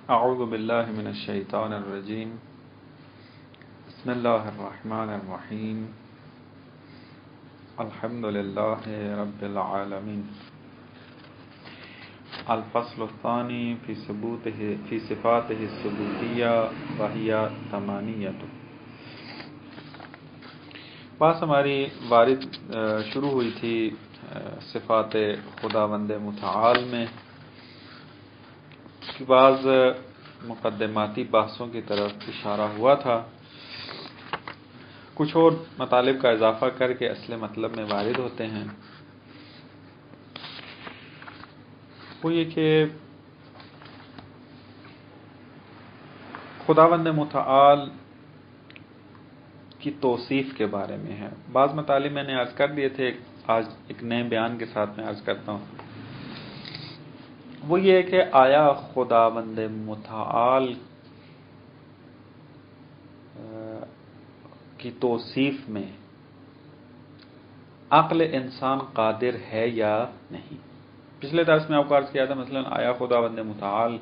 اعوذ باللہ من الشیطان الرجیم بسم اللہ الرحمن الرحیم الحمد للہ رب العالمین الفصل الثانی فی صفاتہ الثبوتیہ وہی ثمانیۃ۔ بات ہماری وارد شروع ہوئی تھی صفات خداوند متعال میں، کی بعض مقدماتی بحثوں کی طرف اشارہ ہوا تھا، کچھ اور مطالب کا اضافہ کر کے اصل مطلب میں وارد ہوتے ہیں۔ وہ یہ کہ خداوند متعال کی توصیف کے بارے میں ہے۔ بعض مطالب میں نے عرض کر دیے تھے، آج ایک نئے بیان کے ساتھ میں عرض کرتا ہوں۔ وہ یہ کہ آیا خداوند متعال کی توصیف میں عقل انسان قادر ہے یا نہیں۔ پچھلے درس میں آپ کو عرض کیا تھا مثلا آیا خداوند متعال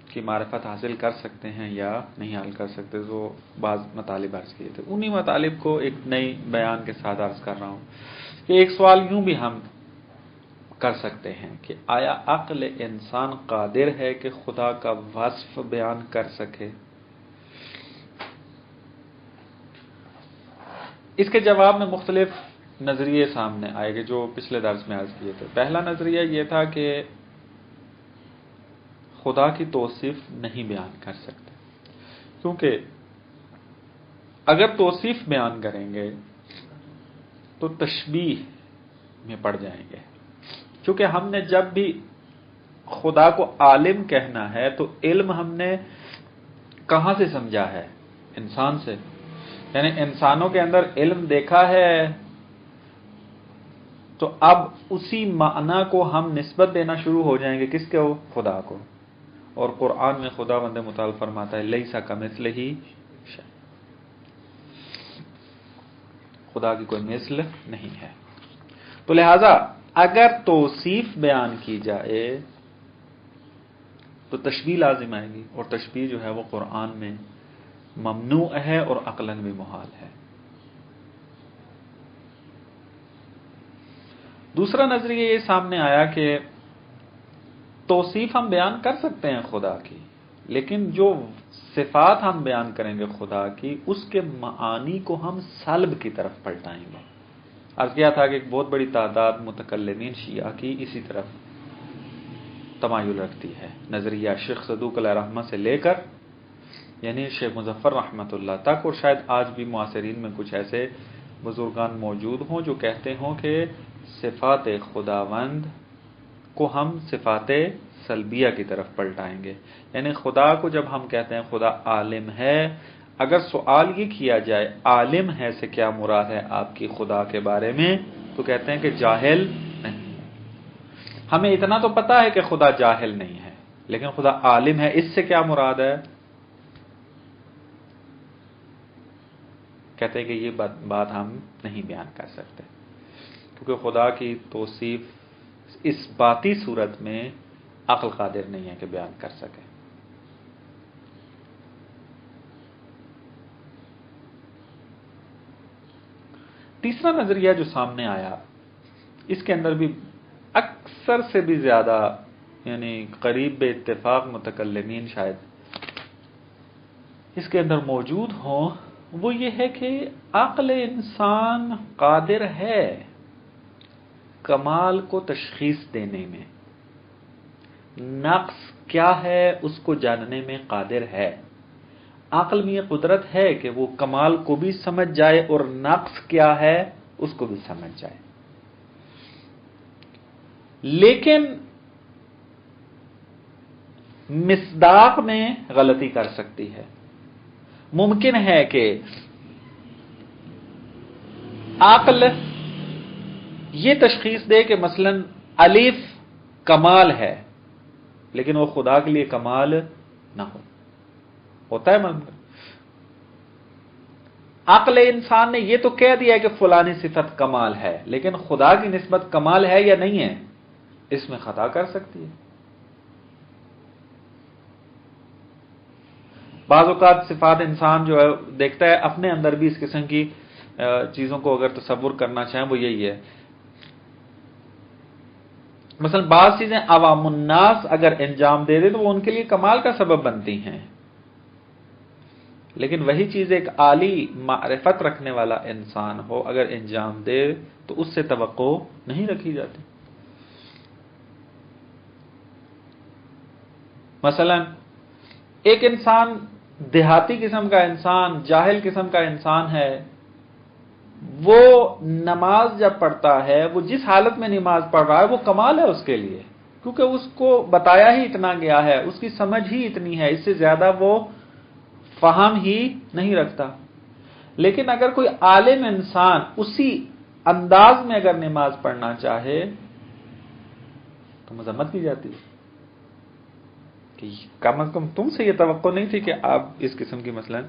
کی معرفت حاصل کر سکتے ہیں یا نہیں حاصل کر سکتے، تو بعض مطالب عرض کیے تھے۔ انہی مطالب کو ایک نئی بیان کے ساتھ عرض کر رہا ہوں کہ ایک سوال یوں بھی ہم کر سکتے ہیں کہ آیا عقل انسان قادر ہے کہ خدا کا وصف بیان کر سکے؟ اس کے جواب میں مختلف نظریے سامنے آئے گے جو پچھلے درس میں عرض کیے تھے۔ پہلا نظریہ یہ تھا کہ خدا کی توصیف نہیں بیان کر سکتے، کیونکہ اگر توصیف بیان کریں گے تو تشبیہ میں پڑ جائیں گے، کیونکہ ہم نے جب بھی خدا کو عالم کہنا ہے تو علم ہم نے کہاں سے سمجھا ہے؟ انسان سے، یعنی انسانوں کے اندر علم دیکھا ہے، تو اب اسی معنی کو ہم نسبت دینا شروع ہو جائیں گے کس کو؟ خدا کو۔ اور قرآن میں خداوند متعال فرماتا ہے لیسا کمثلہ شیء، خدا کی کوئی مثل نہیں ہے۔ تو لہذا اگر توصیف بیان کی جائے تو تشبیہ لازم آئے گی، اور تشبیہ جو ہے وہ قرآن میں ممنوع ہے اور عقلاً بھی محال ہے۔ دوسرا نظریہ یہ سامنے آیا کہ توصیف ہم بیان کر سکتے ہیں خدا کی، لیکن جو صفات ہم بیان کریں گے خدا کی، اس کے معانی کو ہم سلب کی طرف پلٹائیں گے۔ عرض کیا تھا کہ ایک بہت بڑی تعداد متکلمین شیعہ کی اسی طرف تمایل رکھتی ہے۔ نظریہ شیخ صدوق علیہ رحمہ سے لے کر یعنی شیخ مظفر رحمۃ اللہ تک، اور شاید آج بھی معاصرین میں کچھ ایسے بزرگان موجود ہوں جو کہتے ہوں کہ صفات خداوند کو ہم صفات سلبیہ کی طرف پلٹائیں گے۔ یعنی خدا کو جب ہم کہتے ہیں خدا عالم ہے، اگر سوال یہ کیا جائے عالم ہے سے کیا مراد ہے آپ کی خدا کے بارے میں، تو کہتے ہیں کہ جاہل نہیں۔ ہمیں اتنا تو پتا ہے کہ خدا جاہل نہیں ہے، لیکن خدا عالم ہے، اس سے کیا مراد ہے؟ کہتے ہیں کہ یہ بات ہم نہیں بیان کر سکتے، کیونکہ خدا کی توصیف اس باتی صورت میں عقل قادر نہیں ہے کہ بیان کر سکے۔ تیسرا نظریہ جو سامنے آیا، اس کے اندر بھی اکثر سے بھی زیادہ یعنی قریب بے اتفاق متکلمین شاید اس کے اندر موجود ہوں، وہ یہ ہے کہ عقل انسان قادر ہے کمال کو تشخیص دینے میں، نقص کیا ہے اس کو جاننے میں قادر ہے۔ عقل میں یہ قدرت ہے کہ وہ کمال کو بھی سمجھ جائے اور نقص کیا ہے اس کو بھی سمجھ جائے، لیکن مصداق میں غلطی کر سکتی ہے۔ ممکن ہے کہ عقل یہ تشخیص دے کہ مثلا الف کمال ہے، لیکن وہ خدا کے لیے کمال نہ ہوتا ہے۔ عقل انسان نے یہ تو کہہ دیا کہ فلانی صفت کمال ہے، لیکن خدا کی نسبت کمال ہے یا نہیں ہے، اس میں خطا کر سکتی ہے۔ بعض اوقات صفات انسان جو ہے دیکھتا ہے اپنے اندر بھی اس قسم کی چیزوں کو اگر تصور کرنا چاہیں وہ یہی ہے. مثلا بعض چیزیں عوام الناس اگر انجام دے دے تو وہ ان کے لیے کمال کا سبب بنتی ہیں، لیکن وہی چیز ایک عالی معرفت رکھنے والا انسان ہو اگر انجام دے تو اس سے توقع نہیں رکھی جاتی. مثلا ایک انسان دیہاتی قسم کا انسان، جاہل قسم کا انسان ہے، وہ نماز جب پڑھتا ہے، وہ جس حالت میں نماز پڑھ رہا ہے وہ کمال ہے اس کے لیے، کیونکہ اس کو بتایا ہی اتنا گیا ہے، اس کی سمجھ ہی اتنی ہے، اس سے زیادہ وہ فہم ہی نہیں رکھتا. لیکن اگر کوئی عالم انسان اسی انداز میں اگر نماز پڑھنا چاہے تو مذمت کی جاتی ہے کہ کم از کم تم سے یہ توقع نہیں تھی کہ آپ اس قسم کی مثلا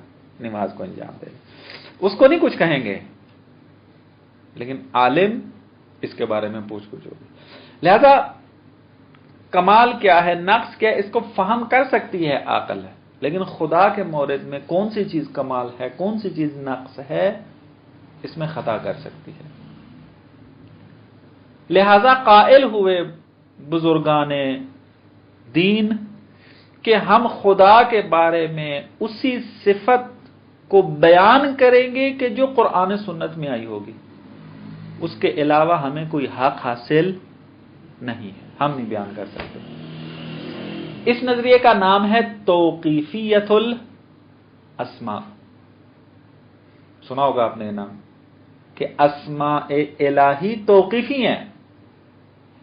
نماز کو انجام دیں. اس کو نہیں کچھ کہیں گے، لیکن عالم اس کے بارے میں پوچھ گچھ ہوگی. لہذا کمال کیا ہے، نقص کیا ہے، اس کو فہم کر سکتی ہے عقل ہے، لیکن خدا کے مورد میں کون سی چیز کمال ہے، کون سی چیز نقص ہے، اس میں خطا کر سکتی ہے. لہذا قائل ہوئے بزرگان دین کہ ہم خدا کے بارے میں اسی صفت کو بیان کریں گے کہ جو قرآن سنت میں آئی ہوگی، اس کے علاوہ ہمیں کوئی حق حاصل نہیں ہے، ہم نہیں بیان کر سکتے. اس نظریے کا نام ہے توقیفیت الاسماء. سنا ہوگا آپ نے یہ نام کہ اسماء الہی توقیفی ہیں،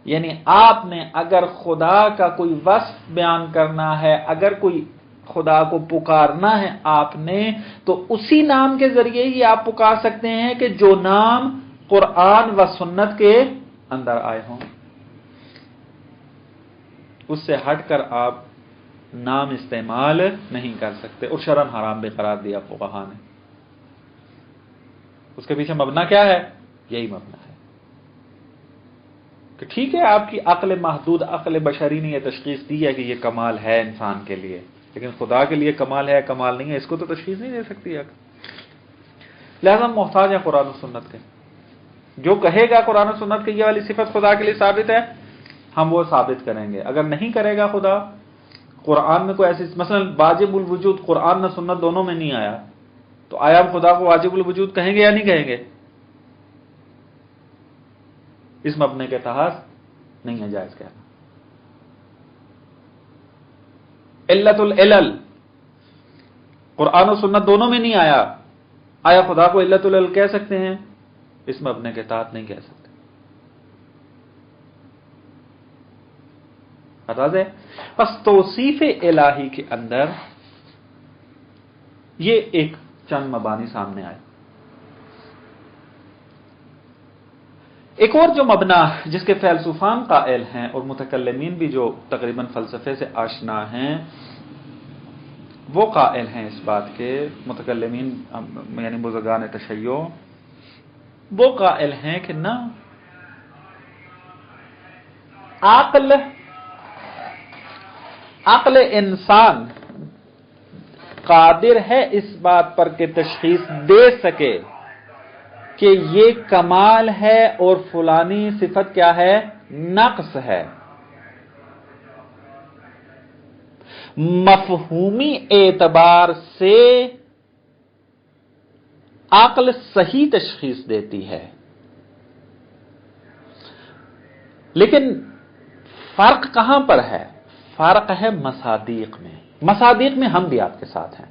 یعنی آپ نے اگر خدا کا کوئی وصف بیان کرنا ہے، اگر کوئی خدا کو پکارنا ہے آپ نے، تو اسی نام کے ذریعے ہی آپ پکار سکتے ہیں کہ جو نام قرآن و سنت کے اندر آئے ہوں. اس سے ہٹ کر آپ نام استعمال نہیں کر سکتے، اور شرعاً حرام بھی قرار دیا فقہا نے. اس کے پیچھے مبنا کیا ہے؟ یہی مبنا ہے کہ ٹھیک ہے آپ کی عقل محدود، عقل بشری نے یہ تشخیص دی ہے کہ یہ کمال ہے انسان کے لیے، لیکن خدا کے لیے کمال ہے کمال نہیں ہے اس کو تو تشخیص نہیں دے سکتی عقل. لہذا ہم محتاج ہیں قرآن و سنت کے. جو کہے گا قرآن و سنت کی یہ والی صفت خدا کے لیے ثابت ہے، ہم وہ ثابت کریں گے. اگر نہیں کرے گا خدا، قرآن میں کوئی ایسی مثلا واجب الوجود قرآن و سنت دونوں میں نہیں آیا، تو آیا ہم خدا کو واجب الوجود کہیں گے یا نہیں کہیں گے؟ اس مبنے کے تحت نہیں ہے جائز کہنا. علت العلل قرآن و سنت دونوں میں نہیں آیا، آیا خدا کو علت العلل کہہ سکتے ہیں؟ اس مبنے کے تحت نہیں کہہ سکتے. بس توصیف الہی کے اندر یہ ایک چند مبانی سامنے آئے. ایک اور جو مبنا جس کے فیلسوفان قائل ہیں اور متکلمین بھی جو تقریباً فلسفے سے آشنا ہیں وہ قائل ہیں اس بات کے، متکلمین یعنی بزرگان تشیع، وہ قائل ہیں کہ نہ، عقل انسان قادر ہے اس بات پر کہ تشخیص دے سکے کہ یہ کمال ہے اور فلانی صفت کیا ہے، نقص ہے. مفہومی اعتبار سے عقل صحیح تشخیص دیتی ہے، لیکن فرق کہاں پر ہے؟ فرق ہے مصادیق میں. مصادیق میں ہم بھی آپ کے ساتھ ہیں،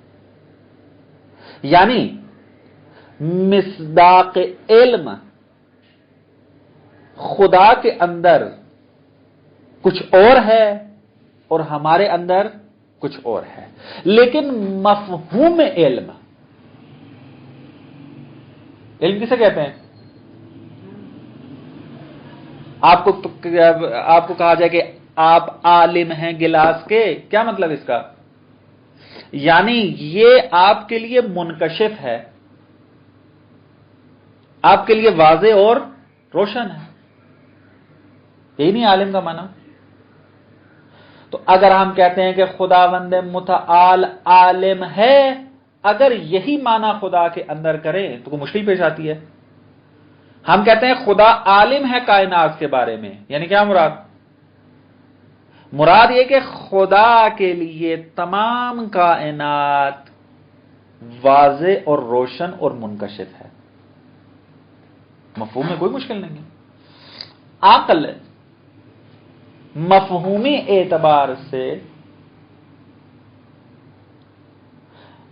یعنی مصداق علم خدا کے اندر کچھ اور ہے اور ہمارے اندر کچھ اور ہے، لیکن مفہوم علم کسے کہتے ہیں؟ آپ کو کہا جائے کہ آپ عالم ہیں گلاس کے، کیا مطلب اس کا؟ یعنی یہ آپ کے لیے منکشف ہے، آپ کے لیے واضح اور روشن ہے. یہی نہیں عالم کا معنی. تو اگر ہم کہتے ہیں کہ خداوند متعال عالم ہے، اگر یہی معنی خدا کے اندر کریں تو کوئی مشکل پیش آتی ہے. ہم کہتے ہیں خدا عالم ہے کائنات کے بارے میں، یعنی کیا مراد؟ مراد یہ کہ خدا کے لیے تمام کائنات واضح اور روشن اور منکشف ہے. مفہوم میں کوئی مشکل نہیں ہے. عقل مفہومی اعتبار سے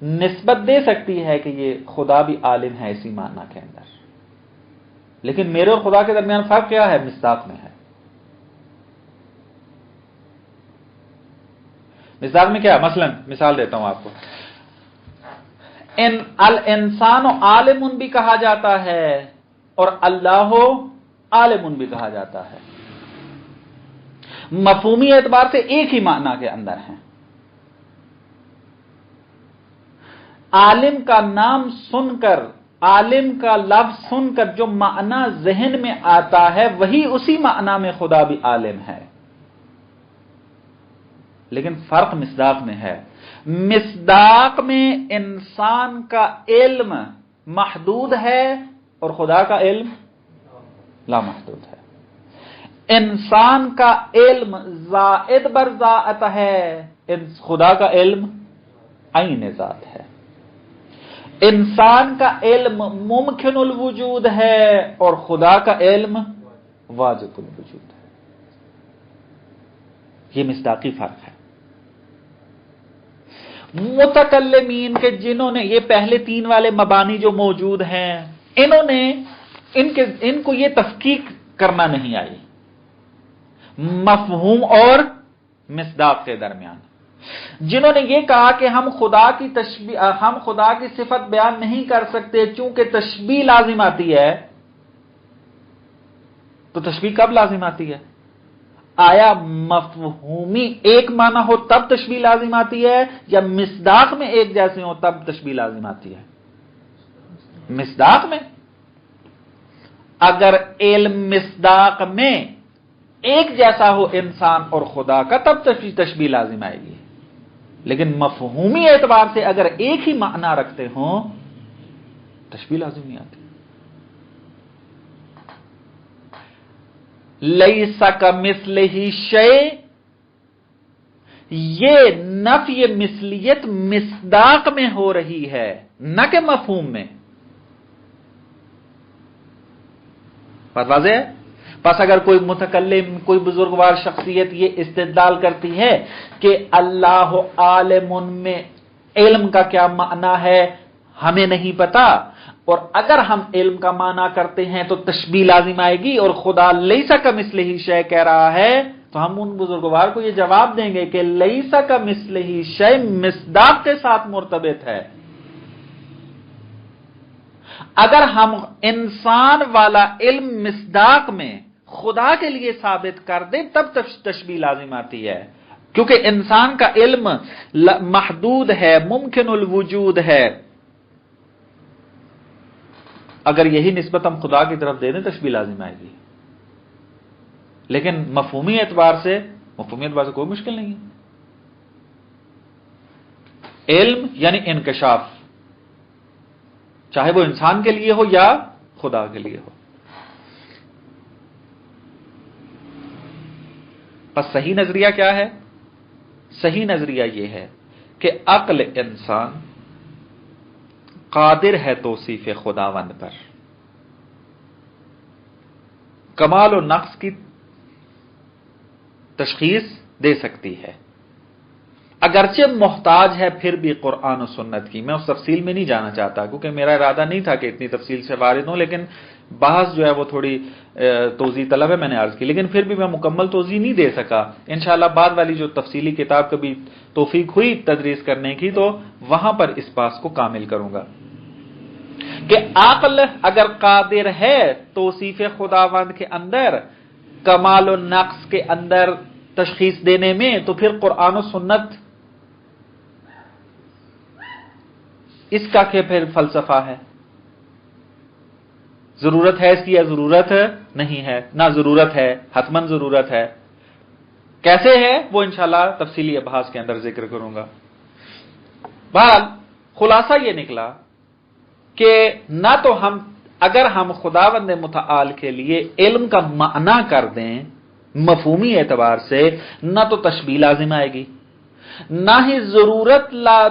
نسبت دے سکتی ہے کہ یہ خدا بھی عالم ہے اسی معنی کے اندر، لیکن میرے اور خدا کے درمیان فرق کیا ہے؟ مصداق میں ہے. مصداق میں کیا؟ مثلا مثال دیتا ہوں آپ کو. الانسان عالم بھی کہا جاتا ہے اور اللہ عالم بھی کہا جاتا ہے. مفہومی اعتبار سے ایک ہی معنی کے اندر ہیں. عالم کا نام سن کر، عالم کا لفظ سن کر جو معنی ذہن میں آتا ہے وہی اسی معنی میں خدا بھی عالم ہے، لیکن فرق مصداق میں ہے. مصداق میں انسان کا علم محدود ہے اور خدا کا علم لامحدود ہے. انسان کا علم زائد بر ذات ہے، خدا کا علم عین ذات ہے. انسان کا علم ممکن الوجود ہے اور خدا کا علم واجب الوجود ہے. یہ مصداقی فرق ہے. متکلمین کے جنہوں نے یہ پہلے تین والے مبانی جو موجود ہیں، انہوں نے ان کو یہ تفکیک کرنا نہیں آئی مفہوم اور مصداق کے درمیان. جنہوں نے یہ کہا کہ ہم خدا کی صفت بیان نہیں کر سکتے چونکہ تشبیہ لازم آتی ہے، تو تشبیہ کب لازم آتی ہے؟ آیا مفہومی ایک معنی ہو تب تشبیہ لازم آتی ہے، یا مصداق میں ایک جیسے ہو تب تشبیہ لازم آتی ہے؟ مصداق میں. اگر علم مصداق میں ایک جیسا ہو انسان اور خدا کا تب تشبیہ لازم آئے گی، لیکن مفہومی اعتبار سے اگر ایک ہی معنی رکھتے ہوں تشبیہ لازم نہیں آتی. لیس کمثلہ شیء، یہ نفی مثلیت مصداق میں ہو رہی ہے نہ کہ مفہوم میں. بات واضح ہے؟ پس اگر کوئی متکلم، کوئی بزرگوار شخصیت یہ استدلال کرتی ہے کہ اللہ عالم میں علم کا کیا معنی ہے ہمیں نہیں پتا، اور اگر ہم علم کا معنی کرتے ہیں تو تشبیہ لازم آئے گی، اور خدا لیس کمثلہ شیء کہہ رہا ہے، تو ہم ان بزرگوار کو یہ جواب دیں گے کہ لیس کمثلہ شیء مصداق کے ساتھ مرتبط ہے. اگر ہم انسان والا علم مصداق میں خدا کے لیے ثابت کر دیں تب تشبیہ لازم آتی ہے، کیونکہ انسان کا علم محدود ہے، ممکن الوجود ہے. اگر یہی نسبت ہم خدا کی طرف دے دیں تشبیہ لازم آئے گی، لیکن مفہومی اعتبار سے کوئی مشکل نہیں ہے. علم یعنی انکشاف، چاہے وہ انسان کے لیے ہو یا خدا کے لیے ہو. بس صحیح نظریہ کیا ہے؟ صحیح نظریہ یہ ہے کہ عقل انسان قادر ہے توصیف خداوند پر، کمال و نقص کی تشخیص دے سکتی ہے، اگرچہ محتاج ہے پھر بھی قرآن و سنت کی. میں اس تفصیل میں نہیں جانا چاہتا کیونکہ میرا ارادہ نہیں تھا کہ اتنی تفصیل سے وارد ہوں، لیکن بحث جو ہے وہ تھوڑی توضیح طلب ہے، میں نے عرض کی، لیکن پھر بھی میں مکمل توضیح نہیں دے سکا. انشاءاللہ بعد والی جو تفصیلی کتاب کبھی توفیق ہوئی تدریس کرنے کی تو وہاں پر اس بات کو کامل کروں گا کہ عقل اگر قادر ہے توصیف خداوند کے اندر، کمال و نقص کے اندر تشخیص دینے میں، تو پھر قرآن و سنت اس کا کہ پھر فلسفہ ہے. ضرورت ہے اس کی یا ضرورت نہیں ہے؟ نہ ضرورت ہے، حتماً ضرورت ہے. کیسے ہے وہ انشاءاللہ تفصیلی ابحاث کے اندر ذکر کروں گا. بہرحال خلاصہ یہ نکلا کہ نہ تو اگر ہم خداوند متعال کے لیے علم کا معنی کر دیں مفہومی اعتبار سے، نہ تو تشبیہ لازم آئے گی، نہ ہی ضرورت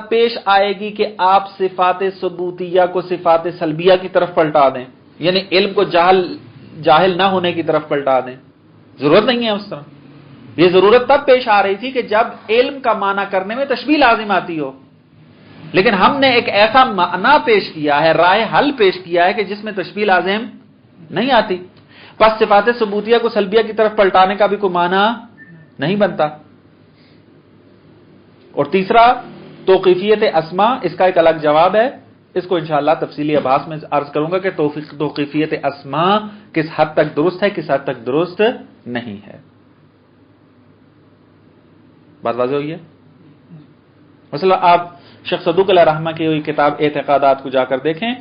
پیش آئے گی کہ آپ صفات ثبوتیہ کو صفات سلبیہ کی طرف پلٹا دیں، یعنی علم کو جاہل نہ ہونے کی طرف پلٹا دیں. ضرورت نہیں ہے اس طرح. یہ ضرورت تب پیش آ رہی تھی کہ جب علم کا معنی کرنے میں تشبیہ لازم آتی ہو، لیکن ہم نے ایک ایسا معنی پیش کیا ہے، رائے حل پیش کیا ہے کہ جس میں تشبیہ لازم نہیں آتی. بس صفات ثبوتیہ کو سلبیہ کی طرف پلٹانے کا بھی کوئی معنی نہیں بنتا. اور تیسرا توقیفیت اسما، اس کا ایک الگ جواب ہے، اس کو انشاءاللہ تفصیلی ابحاث میں عرض کروں گا کہ توقیفیت اسما کس حد تک درست ہے، کس حد تک درست نہیں ہے. بات واضح ہوئی ہے؟ مثلا آپ شیخ صدوق علیہ رحمہ کی ہوئی کتاب اعتقادات کو جا کر دیکھیں،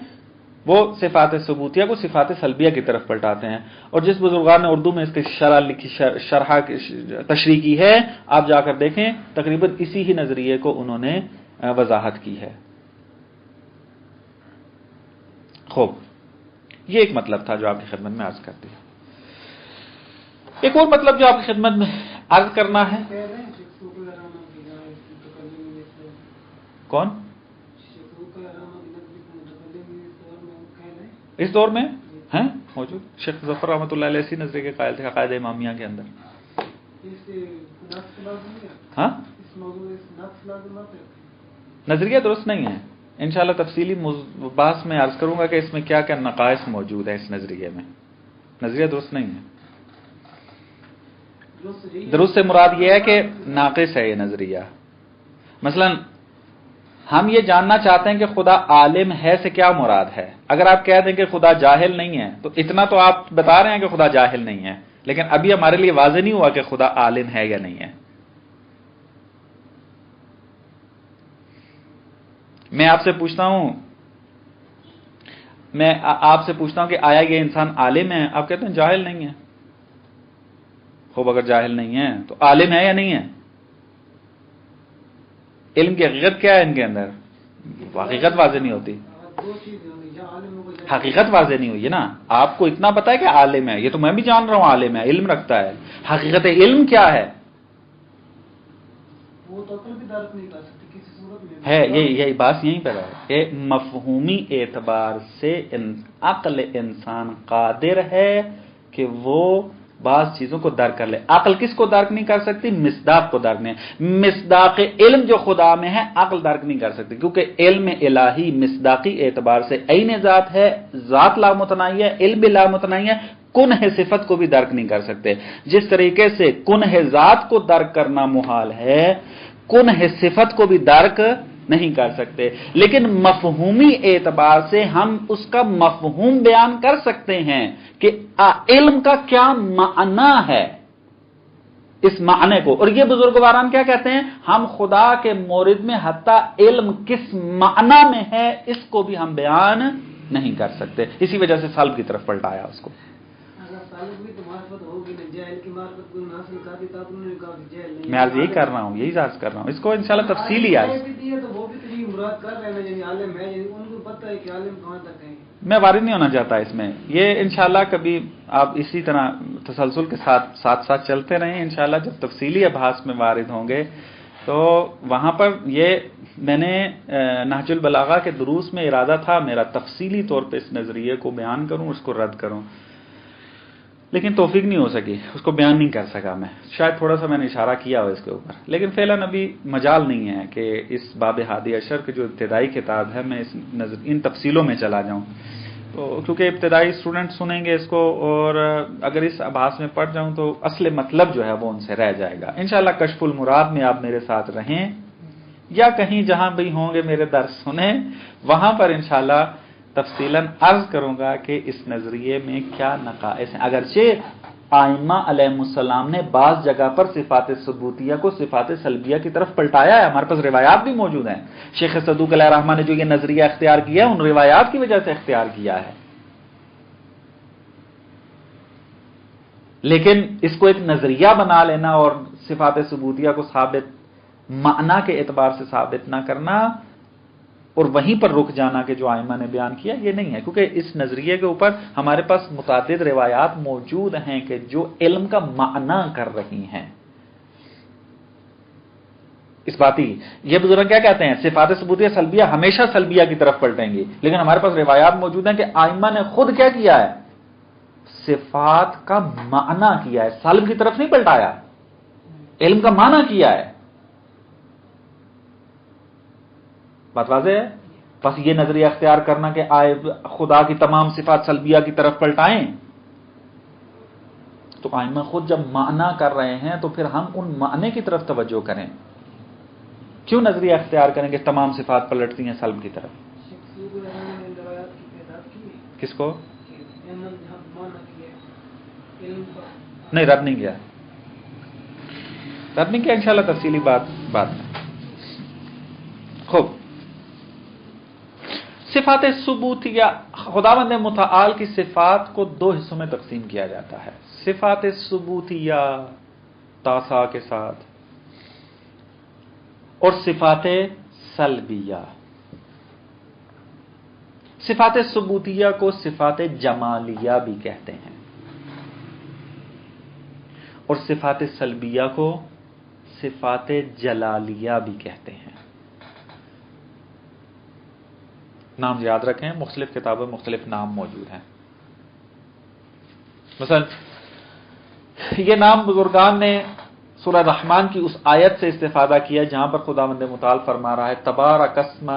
وہ صفات ثبوتیہ کو صفات سلبیہ کی طرف پلٹاتے ہیں. اور جس بزرگان نے اردو میں اس کی شرح تشریح کی ہے، آپ جا کر دیکھیں، تقریباً اسی ہی نظریے کو انہوں نے وضاحت کی ہے. خوب، یہ ایک مطلب تھا جو آپ کی خدمت میں عرض کر دیا. ایک اور مطلب جو آپ کی خدمت میں عرض کرنا ہے. کون اس دور میں ہیں موجود؟ شیخ ظفر رحمۃ اللہ علیہ اسی نظریے کے قائل تھے عقائد امامیہ کے اندر. ہاں، نظریہ درست نہیں ہے. انشاءاللہ تفصیلی بحث میں عرض کروں گا کہ اس میں کیا کیا نقائص موجود ہیں. اس نظریے میں نظریہ درست نہیں ہے. درست سے مراد یہ ہے کہ ناقص ہے یہ نظریہ. مثلا ہم یہ جاننا چاہتے ہیں کہ خدا عالم ہے سے کیا مراد ہے. اگر آپ کہہ دیں کہ خدا جاہل نہیں ہے تو اتنا تو آپ بتا رہے ہیں کہ خدا جاہل نہیں ہے، لیکن ابھی ہمارے لیے واضح نہیں ہوا کہ خدا عالم ہے یا نہیں ہے. میں آپ سے پوچھتا ہوں کہ آیا یہ انسان عالم ہے؟ آپ کہتے ہیں جاہل نہیں ہے. خوب، اگر جاہل نہیں ہے تو عالم ہے یا نہیں ہے؟ علم کی حقیقت کیا ہے ان کے اندر؟ حقیقت واضح نہیں ہوتی. حقیقت واضح نہیں ہوئی ہے نا. آپ کو اتنا پتا ہے کہ عالم ہے، یہ تو میں بھی جان رہا ہوں عالم ہے، علم رکھتا ہے. حقیقت علم کیا ہے؟ یہی بات یہیں پر ہے کہ مفہومی اعتبار سے عقل انسان قادر ہے کہ وہ بعض چیزوں کو درک کر لے. عقل کس کو درک نہیں کر سکتی؟ مصداق کو درک نہیں. مصداق علم جو خدا میں ہے عقل درک نہیں کر سکتی، کیونکہ علم الہی مصداقی اعتبار سے عین ذات ہے، ذات لامتناہی ہے، علم بھی لامتناہی ہے. کنہ صفت کو بھی درک نہیں کر سکتے. جس طریقے سے کنہ ذات کو درک کرنا محال ہے، کنہ صفت کو بھی درک نہیں کر سکتے. لیکن مفہومی اعتبار سے ہم اس کا مفہوم بیان کر سکتے ہیں کہ علم کا کیا معنی ہے، اس معنی کو. اور یہ بزرگواران کیا کہتے ہیں؟ ہم خدا کے مورد میں حتی علم کس معنی میں ہے اس کو بھی ہم بیان نہیں کر سکتے. اسی وجہ سے سلب کی طرف پلٹایا اس کو. میں آج یہی کر رہا ہوں، یہی عرض کر رہا ہوں. اس کو انشاءاللہ تفصیلی آج میں وارد نہیں ہونا چاہتا اس میں. یہ انشاءاللہ کبھی آپ اسی طرح تسلسل کے ساتھ چلتے رہیں. انشاءاللہ جب تفصیلی ابحاث میں وارد ہوں گے تو وہاں پر یہ میں نے نہج البلاغہ کے دروس میں ارادہ تھا میرا تفصیلی طور پہ اس نظریے کو بیان کروں، اس کو رد کروں، لیکن توفیق نہیں ہو سکی، اس کو بیان نہیں کر سکا میں. شاید تھوڑا سا میں نے اشارہ کیا ہو اس کے اوپر، لیکن فعلاً ابھی مجال نہیں ہے کہ اس باب ہادی اشر کی جو ابتدائی کتاب ہے میں ان تفصیلوں میں چلا جاؤں. تو کیونکہ ابتدائی اسٹوڈنٹ سنیں گے اس کو، اور اگر اس ابحاث میں پڑھ جاؤں تو اصل مطلب جو ہے وہ ان سے رہ جائے گا. انشاءاللہ کشف المراد میں آپ میرے ساتھ رہیں یا کہیں جہاں بھی ہوں گے میرے درس سنیں، وہاں پر انشاءاللہ تفصیلاً عرض کروں گا کہ اس نظریے میں کیا نقائص ہیں. اگرچہ ائمہ علیہم السلام نے بعض جگہ پر صفات ثبوتیہ کو صفات سلبیہ کی طرف پلٹایا ہے. ہمارے پاس روایات بھی موجود ہیں. شیخ صدوق علیہ رحمہ نے جو یہ نظریہ اختیار کیا ہے ان روایات کی وجہ سے اختیار کیا ہے. لیکن اس کو ایک نظریہ بنا لینا اور صفات ثبوتیہ کو ثابت معنی کے اعتبار سے ثابت نہ کرنا اور وہیں پر رک جانا کہ جو ائمہ نے بیان کیا، یہ نہیں ہے، کیونکہ اس نظریے کے اوپر ہمارے پاس متعدد روایات موجود ہیں کہ جو علم کا معنی کر رہی ہیں۔ اس بات ہی یہ بزرگ کیا کہتے ہیں، صفات ثبوتیہ سلبیہ ہمیشہ سلبیہ کی طرف پلٹیں گی، لیکن ہمارے پاس روایات موجود ہیں کہ ائمہ نے خود کیا کیا ہے، صفات کا معنی کیا ہے، سلب کی طرف نہیں پلٹایا، علم کا معنی کیا ہے۔ بات واضح ہے؟ بس یہ نظریہ اختیار کرنا کہ خدا کی تمام صفات سلبیہ کی طرف پلٹائیں، تو ائمہ خود جب معنی کر رہے ہیں تو پھر ہم ان معنی کی طرف توجہ کریں، کیوں نظریہ اختیار کریں کہ تمام صفات پلٹتی ہیں سلب کی طرف؟ کس کو؟ نہیں، رد نہیں کیا، رد نہیں کیا، انشاءاللہ تفصیلی بات میں۔ خوب، صفات ثبوتیہ، خداوند متعال کی صفات کو دو حصوں میں تقسیم کیا جاتا ہے، صفات ثبوتیہ تاسا کے ساتھ اور صفات سلبیہ۔ صفات ثبوتیہ کو صفات جمالیہ بھی کہتے ہیں اور صفات سلبیہ کو صفات جلالیہ بھی کہتے ہیں۔ نام یاد رکھیں، مختلف کتابوں میں مختلف نام موجود ہیں۔ مثلا یہ نام بزرگان نے سورہ رحمان کی اس آیت سے استفادہ کیا جہاں پر خداوند متعال فرما رہا ہے تبارک اسم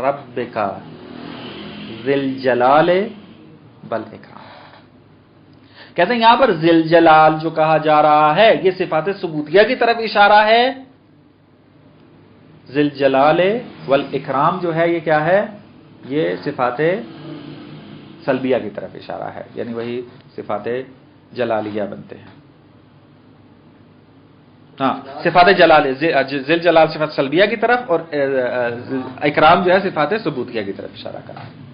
ربک ذی الجلال والاکرام۔ کہتے ہیں یہاں پر ذی الجلال جو کہا جا رہا ہے یہ صفات ثبوتیہ کی طرف اشارہ ہے، ذی الجلال والاکرام جو ہے یہ کیا ہے، یہ صفات سلبیہ کی طرف اشارہ ہے، یعنی وہی صفات جلالیہ بنتے ہیں۔ ہاں، صفات جلال، ذی الجلال صفات سلبیہ کی طرف اور اکرام جو ہے صفات ثبوتیہ کی طرف اشارہ کرا ہے۔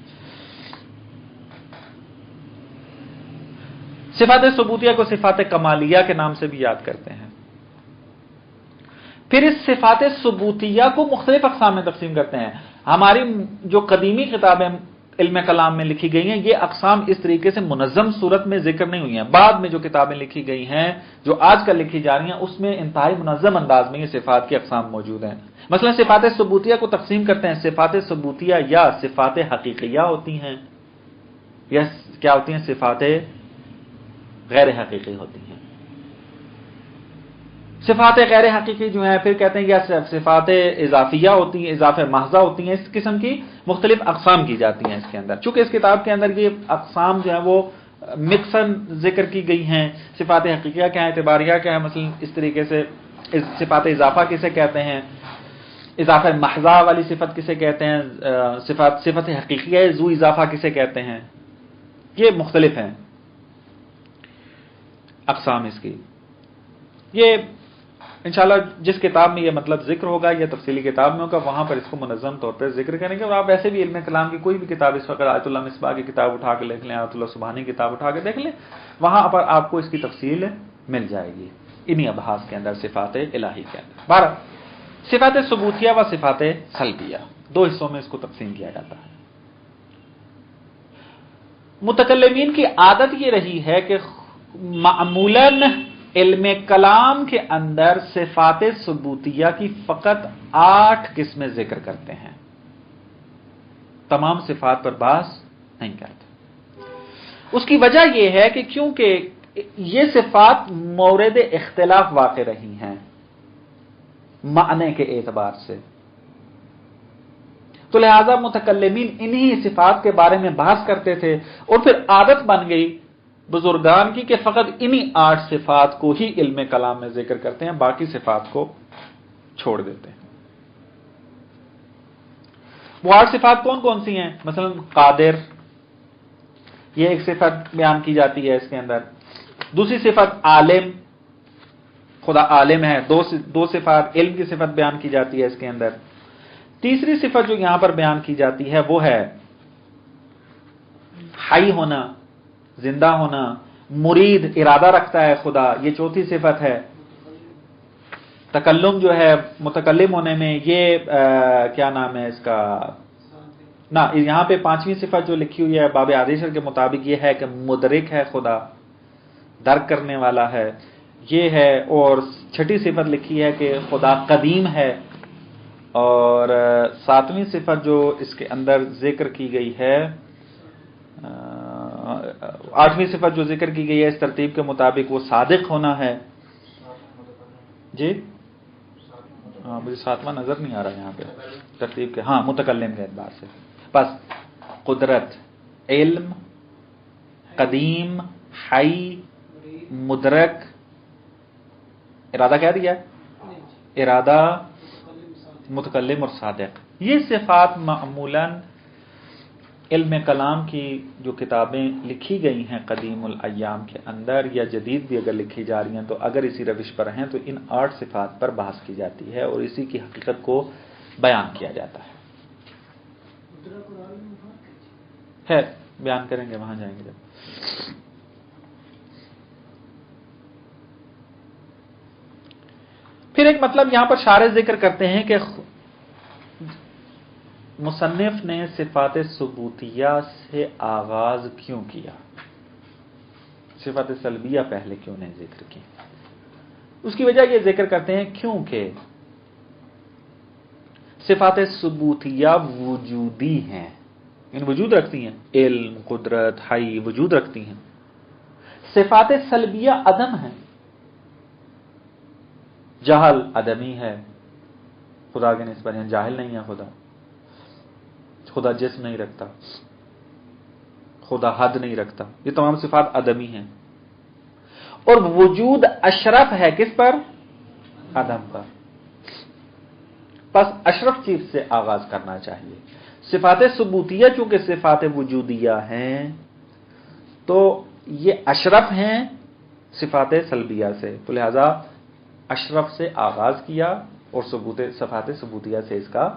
صفات ثبوتیہ کو صفات کمالیہ کے نام سے بھی یاد کرتے ہیں۔ پھر اس صفات ثبوتیہ کو مختلف اقسام میں تقسیم کرتے ہیں۔ ہماری جو قدیمی کتابیں علم کلام میں لکھی گئی ہیں یہ اقسام اس طریقے سے منظم صورت میں ذکر نہیں ہوئی ہیں، بعد میں جو کتابیں لکھی گئی ہیں جو آج کل لکھی جا رہی ہیں اس میں انتہائی منظم انداز میں یہ صفات کی اقسام موجود ہیں۔ مثلا صفات ثبوتیہ کو تقسیم کرتے ہیں، صفات ثبوتیہ یا صفات حقیقیہ ہوتی ہیں یا کیا ہوتی ہیں، صفات غیر حقیقی ہوتی ہیں۔ صفات غیر حقیقی جو ہیں پھر کہتے ہیں یا صفات اضافیہ ہوتی ہیں، اضافہ محضہ ہوتی ہیں، اس قسم کی مختلف اقسام کی جاتی ہیں اس کے اندر۔ چونکہ اس کتاب کے اندر یہ اقسام جو ہیں وہ مکسن ذکر کی گئی ہیں، صفات حقیقیہ کیا ہے، اعتباریہ کیا ہے، مثلا اس طریقے سے صفات اضافہ کسے کہتے ہیں، اضافہ محضہ والی صفت کسے کہتے ہیں، صفت حقیقیہ ذو اضافہ کسے کہتے ہیں، یہ مختلف ہیں اقسام اس کی۔ یہ انشاءاللہ جس کتاب میں یہ مطلب ذکر ہوگا یا تفصیلی کتاب میں ہوگا وہاں پر اس کو منظم طور پر ذکر کریں گے، اور آپ ایسے بھی علم کلام کی کوئی بھی کتاب اس وقت آیت اللہ مصباح کی کتاب اٹھا کے دیکھ لیں، آیت اللہ سبحانی کی کتاب اٹھا کے دیکھ لیں، وہاں پر آپ کو اس کی تفصیل مل جائے گی انہی ابحاث کے اندر، صفات الہی کے اندر۔ 12 صفات ثبوتیہ و صفات سلبیہ، دو حصوں میں اس کو تقسیم کیا جاتا ہے۔ متکلمین کی عادت یہ رہی ہے کہ معمولاً علم کلام کے اندر صفات ثبوتیہ کی فقط 8 قسمیں ذکر کرتے ہیں، تمام صفات پر بحث نہیں کرتے۔ اس کی وجہ یہ ہے کہ کیونکہ یہ صفات مورد اختلاف واقع رہی ہیں معنی کے اعتبار سے، تو لہذا متکلمین انہی صفات کے بارے میں بحث کرتے تھے، اور پھر عادت بن گئی بزرگان کی کہ فقط انہی 8 صفات کو ہی علم کلام میں ذکر کرتے ہیں، باقی صفات کو چھوڑ دیتے ہیں۔ وہ 8 صفات کون کون سی ہیں؟ مثلا قادر، یہ ایک صفت بیان کی جاتی ہے اس کے اندر۔ دوسری صفت عالم، خدا عالم ہے، دو صفات علم کی صفت بیان کی جاتی ہے اس کے اندر۔ تیسری صفت جو یہاں پر بیان کی جاتی ہے وہ ہے حی ہونا، زندہ ہونا، مرید ارادہ رکھتا ہے خدا، یہ چوتھی صفت ہے۔ تکلم جو ہے متکلم ہونے میں، یہ کیا نام ہے اس کا، نہ یہاں پہ پانچویں صفت جو لکھی ہوئی ہے باب عادشر کے مطابق یہ ہے کہ مدرک ہے خدا، درک کرنے والا ہے، یہ ہے. اور چھٹی صفت لکھی ہے کہ خدا قدیم ہے. اور ساتویں صفت جو اس کے اندر ذکر کی گئی ہے، آٹھویں صفت جو ذکر کی گئی ہے اس ترتیب کے مطابق وہ صادق ہونا ہے. جی ہاں، مجھے ساتواں نظر نہیں آ رہا یہاں پہ ترتیب کے، ہاں متکلم کے اعتبار سے. بس قدرت، علم، قدیم، حی، مدرک، ارادہ کیا دیا ہے؟ ارادہ، متکلم اور صادق. یہ صفات معمولاً علم کلام کی جو کتابیں لکھی گئی ہیں قدیم الایام کے اندر، یا جدید بھی اگر لکھی جا رہی ہیں تو اگر اسی روش پر ہیں تو ان 8 صفات پر بحث کی جاتی ہے اور اسی کی حقیقت کو بیان کیا جاتا ہے. بیان کریں گے، وہاں جائیں گے جب. پھر ایک مطلب یہاں پر شارح ذکر کرتے ہیں کہ مصنف نے صفات ثبوتیہ سے آغاز کیوں کیا، صفات سلبیہ پہلے کیوں نہیں ذکر کی. اس کی وجہ یہ ذکر کرتے ہیں کیونکہ صفات ثبوتیہ وجودی ہیں، ان وجود رکھتی ہیں، علم، قدرت، حی وجود رکھتی ہیں. صفات سلبیہ عدم ہیں، جہل عدمی ہے، خدا کے نسبت ہے، جاہل نہیں ہے خدا جسم نہیں رکھتا، خدا حد نہیں رکھتا، یہ تمام صفات عدمی ہیں. اور وجود اشرف ہے کس پر؟ عدم پر. بس اشرف چیز سے آغاز کرنا چاہیے. صفات ثبوتیہ چونکہ صفات وجودیہ ہیں تو یہ اشرف ہیں صفات سلبیہ سے، تو لہذا اشرف سے آغاز کیا اور صفات ثبوتیہ سے اس کا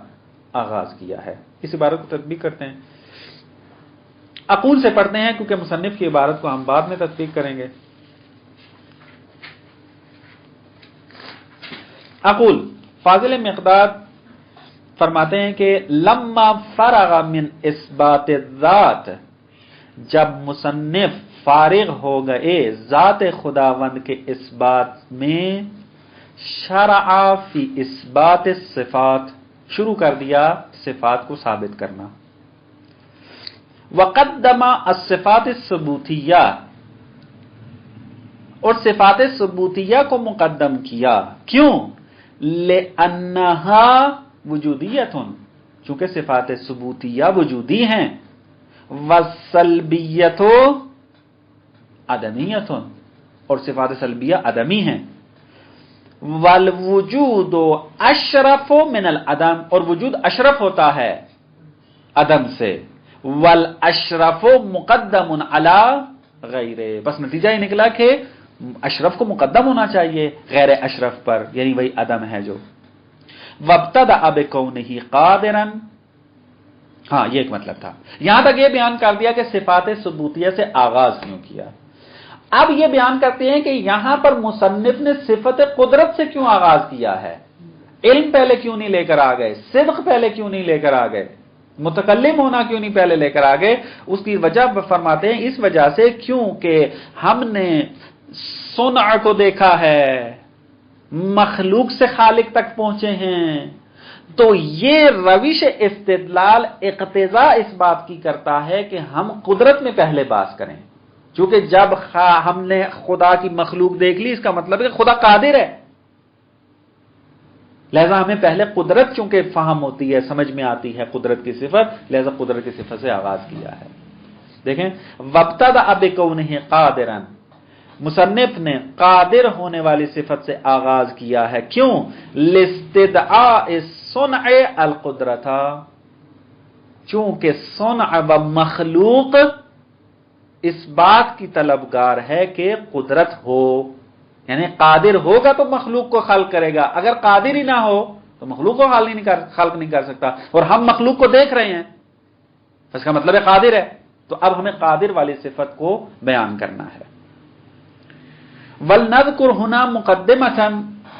آغاز کیا ہے. اس عبارت کو تطبیق کرتے ہیں، اقول سے پڑھتے ہیں کیونکہ مصنف کی عبارت کو ہم بعد میں تطبیق کریں گے. اقول فاضل مقداد فرماتے ہیں کہ لما فرغ من اثبات الذات، جب مصنف فارغ ہو گئے ذات خداوند کے اثبات میں، شرع فی اثبات الصفات، شروع کر دیا صفات کو ثابت کرنا. وقدم الصفات الثبوتیہ، اور صفات ثبوتیہ کو مقدم کیا. کیوں؟ لأنہا وجودیۃ، چونکہ صفات ثبوتیہ وجودی ہیں. والسلبیۃ عدمیۃ، اور صفات سلبیہ عدمی ہیں. والوجود اشرف من العدم، اور وجود اشرف ہوتا ہے عدم سے. والاشرف مقدم علی غیرہ، بس نتیجہ یہ نکلا کہ اشرف کو مقدم ہونا چاہیے غیر اشرف پر، یعنی وہی عدم ہے جو. وابتدأ بکونہ قادرا، ہاں یہ ایک مطلب تھا. یہاں تک یہ بیان کر دیا کہ صفات ثبوتیہ سے آغاز کیوں کیا. اب یہ بیان کرتے ہیں کہ یہاں پر مصنف نے صفت قدرت سے کیوں آغاز کیا ہے. علم پہلے کیوں نہیں لے کر آ گئے، صدق پہلے کیوں نہیں لے کر آ گئے، متکلم ہونا کیوں نہیں پہلے لے کر آ گئے. اس کی وجہ فرماتے ہیں اس وجہ سے کیونکہ ہم نے صنع کو دیکھا ہے، مخلوق سے خالق تک پہنچے ہیں، تو یہ روش استدلال اقتضاء اس بات کی کرتا ہے کہ ہم قدرت میں پہلے بات کریں. چونکہ جب ہم نے خدا کی مخلوق دیکھ لی، اس کا مطلب ہے کہ خدا قادر ہے، لہذا ہمیں پہلے قدرت چونکہ فہم ہوتی ہے، سمجھ میں آتی ہے قدرت کی صفت، لہذا قدرت کی صفت سے آغاز کیا ہے. دیکھیں وابتدأ بکونہ قادرا، مصنف نے قادر ہونے والی صفت سے آغاز کیا ہے. کیوں؟ لاستدعاء صنع القدرت، چونکہ صنع و مخلوق اس بات کی طلبگار ہے کہ قدرت ہو، یعنی قادر ہوگا تو مخلوق کو خلق کرے گا، اگر قادر ہی نہ ہو تو مخلوق کو خلق نہیں کر سکتا. اور ہم مخلوق کو دیکھ رہے ہیں، اس کا مطلب ہے قادر ہے. تو اب ہمیں قادر والی صفت کو بیان کرنا ہے. وَلْنَذْكُرْ هُنَا مُقَدِّمَةً،